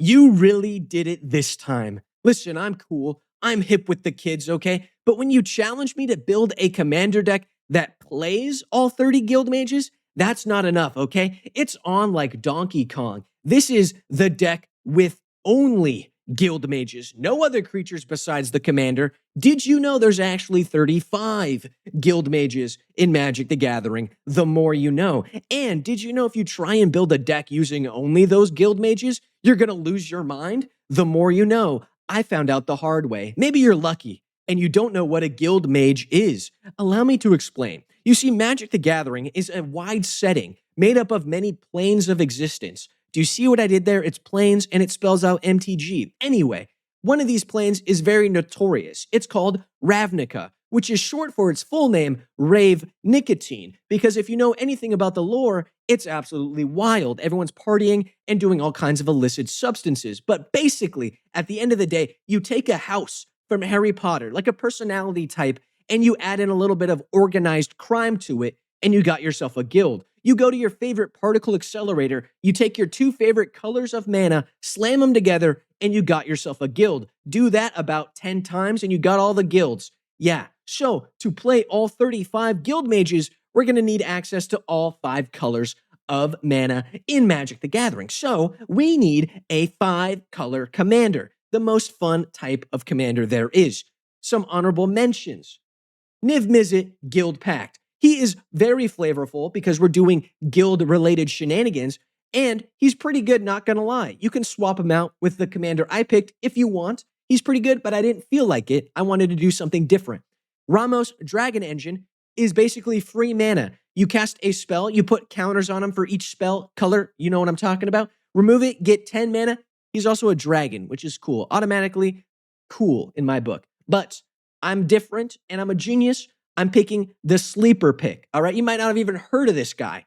You really did it this time. Listen, I'm cool. I'm hip with the kids, okay? But when you challenge me to build a commander deck that plays all 30 guild mages, that's not enough, okay? It's on like Donkey Kong. This is the deck with only guild mages, no other creatures besides the commander. Did you know there's actually 35 guild mages in Magic the Gathering? The more you know. And did you know if you try and build a deck using only those guild mages, you're going to lose your mind? The more you know. I found out the hard way. Maybe you're lucky and you don't know what a guild mage is. Allow me to explain. You see, Magic the Gathering is a wide setting made up of many planes of existence. Do you see what I did there? It's planes and it spells out MTG. Anyway, one of these planes is very notorious. It's called Ravnica, which is short for its full name, Rave Nicotine. Because if you know anything about the lore, it's absolutely wild. Everyone's partying and doing all kinds of illicit substances. But basically, at the end of the day, you take a house from Harry Potter, like a personality type, and you add in a little bit of organized crime to it, and you got yourself a guild. You go to your favorite particle accelerator, you take your two favorite colors of mana, slam them together, and you got yourself a guild. Do that about 10 times, and you got all the guilds. Yeah, so to play all 35 guild mages, we're going to need access to all 5 colors of mana in Magic the Gathering. So we need a 5-color commander, the most fun type of commander there is. Some honorable mentions. Niv Mizzet, Guild Pact. He is very flavorful because we're doing guild-related shenanigans, and he's pretty good, not gonna lie. You can swap him out with the commander I picked if you want. He's pretty good, but I didn't feel like it. I wanted to do something different. Ramos Dragon Engine is basically free mana. You cast a spell, you put counters on him for each spell color. You know what I'm talking about? Remove it, get 10 mana. He's also a dragon, which is cool. Automatically cool in my book. But I'm different and I'm a genius. I'm picking the sleeper pick, all right? You might not have even heard of this guy.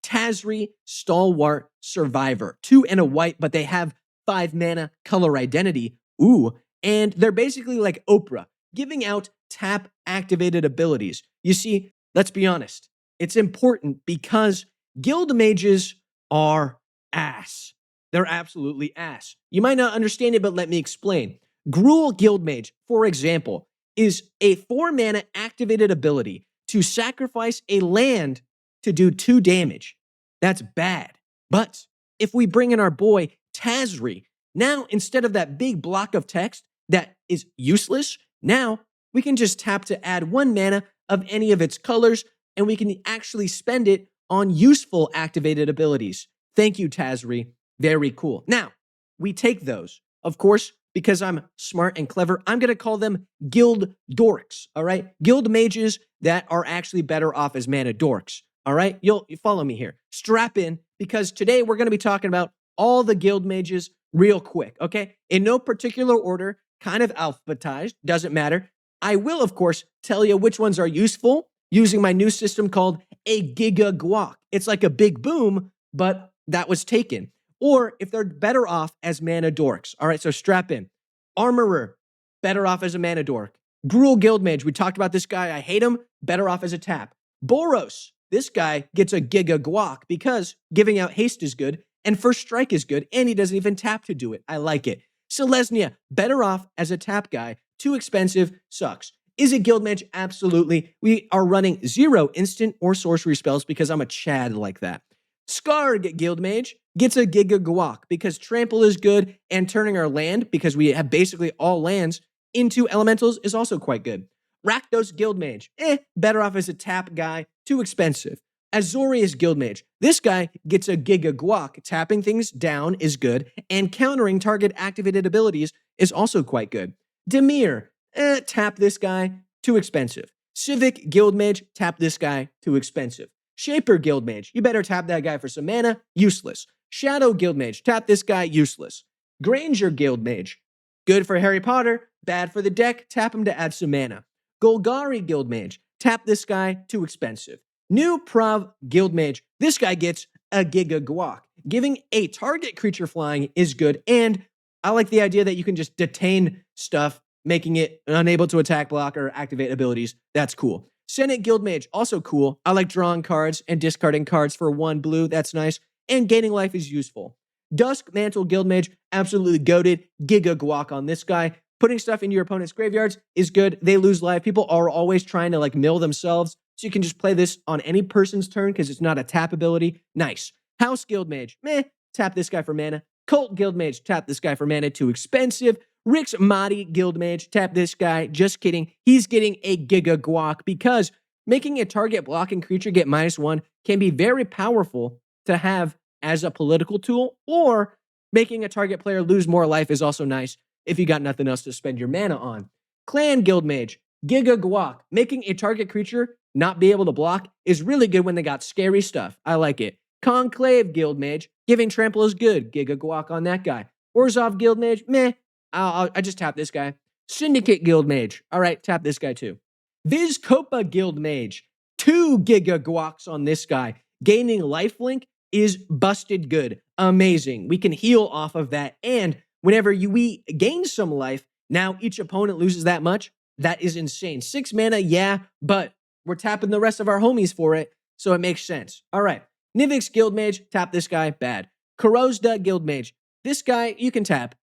Tazri, Stalwart Survivor. 2 and a white, but they have 5 mana color identity. Ooh, and they're basically like Oprah, giving out tap-activated abilities. You see, let's be honest. It's important because guild mages are ass. They're absolutely ass. You might not understand it, but let me explain. Gruul Guild Mage, for example, is a 4-mana activated ability to sacrifice a land to do 2 damage. That's bad. But if we bring in our boy Tazri, now instead of that big block of text that is useless, now we can just tap to add 1 mana of any of its colors, and we can actually spend it on useful activated abilities. Thank you, Tazri. Very cool. Now, we take those. Of course, because I'm smart and clever, I'm going to call them guild dorks, all right? Guild mages that are actually better off as mana dorks, all right? You follow me here. Strap in, because today we're going to be talking about all the guild mages real quick, okay? In no particular order, kind of alphabetized, doesn't matter. I will, of course, tell you which ones are useful using my new system called a GUILDMAGES. It's like a big boom, but that was taken. Or if they're better off as mana dorks. All right, so strap in. Armorer, better off as a mana dork. Gruul Guildmage, we talked about this guy. I hate him. Better off as a tap. Boros, this guy gets a GUILDMAGES because giving out haste is good, and first strike is good, and he doesn't even tap to do it. I like it. Selesnya, better off as a tap guy. Too expensive, sucks. Is it guild mage? Absolutely. We are running 0 instant or sorcery spells because I'm a Chad like that. Skarg Guild Mage gets a GUILDMAGES because trample is good, and turning our land, because we have basically all lands, into elementals is also quite good. Rakdos Guild Mage, better off as a tap guy, too expensive. Azorius Guild Mage, this guy gets a GUILDMAGES, tapping things down is good, and countering target activated abilities is also quite good. Demir, tap this guy, too expensive. Civic Guild Mage, tap this guy, too expensive. Shaper Guild Mage, you better tap that guy for some mana, useless. Shadow Guild Mage, tap this guy, useless. Granger Guild Mage, good for Harry Potter, bad for the deck, tap him to add some mana. Golgari Guild Mage, tap this guy, too expensive. New Prov Guild Mage, this guy gets a GUILDMAGES. Giving a target creature flying is good, and I like the idea that you can just detain stuff, making it unable to attack, block, or activate abilities. That's cool. Senate Guild Mage, also cool. I like drawing cards and discarding cards for 1 blue. That's nice. And gaining life is useful. Dusk Mantle Guildmage, absolutely goated. Giga Guac on this guy. Putting stuff into your opponent's graveyards is good. They lose life. People are always trying to like mill themselves. So you can just play this on any person's turn because it's not a tap ability. Nice. House Guildmage, meh. Tap this guy for mana. Cult Guildmage, tap this guy for mana. Too expensive. Rick's Mahdi Guildmage, tap this guy. Just kidding. He's getting a Giga Guac because making a target blocking creature get -1 can be very powerful to have as a political tool, or making a target player lose more life is also nice if you got nothing else to spend your mana on. Clan Guildmage, Giga Guac. Making a target creature not be able to block is really good when they got scary stuff. I like it. Conclave Guildmage, giving trample is good. Giga Guac on that guy. Orzhov Guildmage, meh. I just tap this guy. Syndicate Guildmage, all right, tap this guy too. Vizkopa Guildmage, 2 Giga Guacs on this guy. Gaining lifelink is busted good. Amazing. We can heal off of that. And whenever we gain some life, now each opponent loses that much. That is insane. 6 mana, yeah, but we're tapping the rest of our homies for it, so it makes sense. All right. Nivix Guildmage, tap this guy, bad. Corozda Guildmage, this guy, you can tap.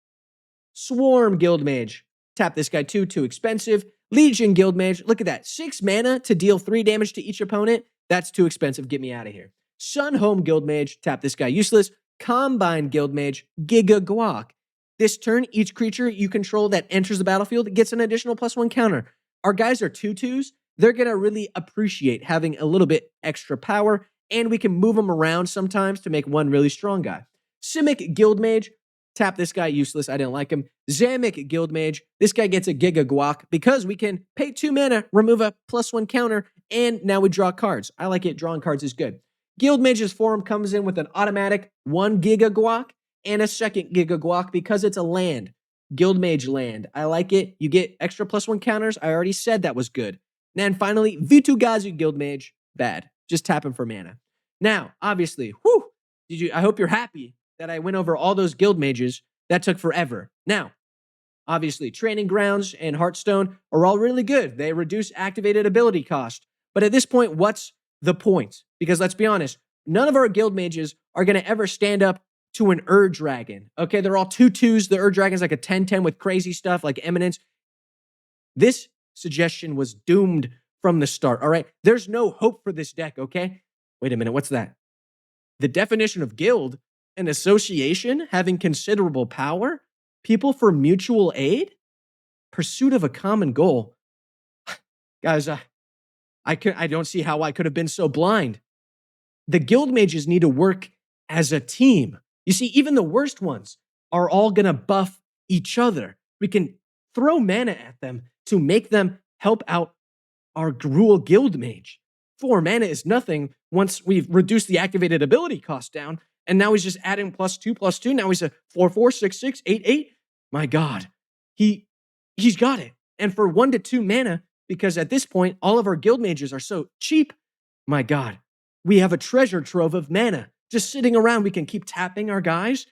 Swarm Guildmage, tap this guy too expensive. Legion Guildmage, look at that. 6 mana to deal 3 damage to each opponent. That's too expensive. Get me out of here. Sunhome Guildmage, tap this guy, useless. Combine Guildmage, Giga Guac. This turn, each creature you control that enters the battlefield gets an additional +1 counter. Our guys are 2/2s. They're going to really appreciate having a little bit extra power, and we can move them around sometimes to make one really strong guy. Simic Guildmage, tap this guy, useless. I didn't like him. Zamek Guildmage, this guy gets a Giga Guac because we can pay 2 mana, remove a +1 counter, and now we draw cards. I like it. Drawing cards is good. Guildmage's Forum comes in with an automatic 1 Giga Guac and a second Giga Guac because it's a land. Guildmage land. I like it. You get extra +1 counters. I already said that was good. And finally, Vitugazu Guildmage. Bad. Just tap him for mana. Now, obviously, I hope you're happy that I went over all those Guildmages. That took forever. Now, obviously, Training Grounds and Hearthstone are all really good. They reduce activated ability cost. But at this point, what's the point? Because let's be honest, none of our Guildmages are going to ever stand up to an Dragon. Okay, they're all 2/2s. The Dragon's like a 10/10 with crazy stuff like Eminence. This suggestion was doomed from the start, all right? There's no hope for this deck, okay? Wait a minute, what's that? The definition of guild, an association having considerable power, people for mutual aid, pursuit of a common goal. Guys, I don't see how I could have been so blind. The Guildmages need to work as a team. You see, even the worst ones are all going to buff each other. We can throw mana at them to make them help out our Gruul Guildmage. 4 mana is nothing once we've reduced the activated ability cost down, and now he's just adding +2/+2. Now he's a 4/4, 6/6, 8/8. My God, he's got it. And for 1 to 2 mana, because at this point, all of our Guildmages are so cheap, my God, we have a treasure trove of mana just sitting around. We can keep tapping our guys.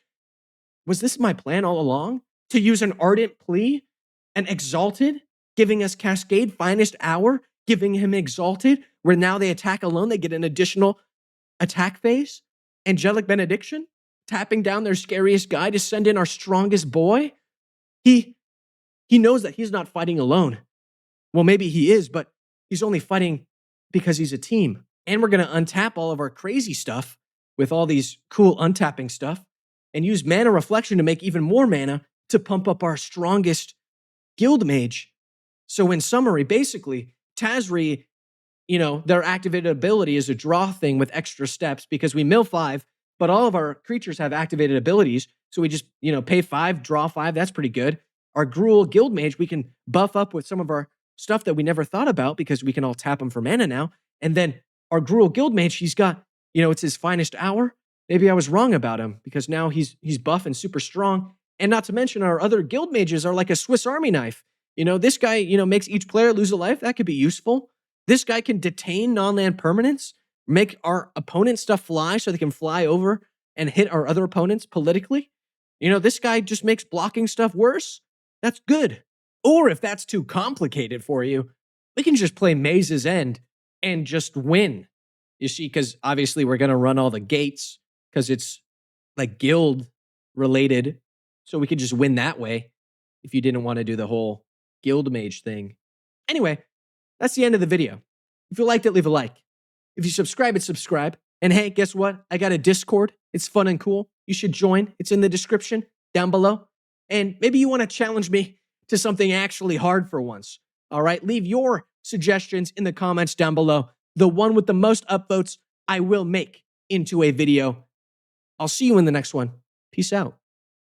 Was this my plan all along? To use an Ardent Plea, an Exalted, giving us Cascade, Finest Hour, giving him Exalted, where now they attack alone, they get an additional attack phase. Angelic Benediction, tapping down their scariest guy to send in our strongest boy. He knows that he's not fighting alone. Well, maybe he is, but he's only fighting because he's a team. And we're going to untap all of our crazy stuff with all these cool untapping stuff and use Mana Reflection to make even more mana to pump up our strongest Guildmage. So in summary, basically, Tazri, their activated ability is a draw thing with extra steps because we mill 5, but all of our creatures have activated abilities. So we just, pay 5, draw 5. That's pretty good. Our Gruul Guildmage, we can buff up with some of our stuff that we never thought about because we can all tap him for mana now. And then our Gruul Guildmage, he's got, it's his finest hour. Maybe I was wrong about him because now he's buff and super strong. And not to mention our other Guildmages are like a Swiss Army knife. This guy, makes each player lose a life. That could be useful. This guy can detain non-land permanents, make our opponent stuff fly so they can fly over and hit our other opponents politically. This guy just makes blocking stuff worse. That's good. Or if that's too complicated for you, we can just play Maze's End and just win. You see, because obviously we're going to run all the gates because it's like guild related, so we could just win that way if you didn't want to do the whole guild mage thing. Anyway, that's the end of the video. If you liked it, leave a like. If you subscribe, subscribe. And hey, guess what? I got a Discord. It's fun and cool. You should join. It's in the description down below. And maybe you want to challenge me to something actually hard for once. All right, leave your suggestions in the comments down below. The one with the most upvotes, I will make into a video. I'll see you in the next one. Peace out.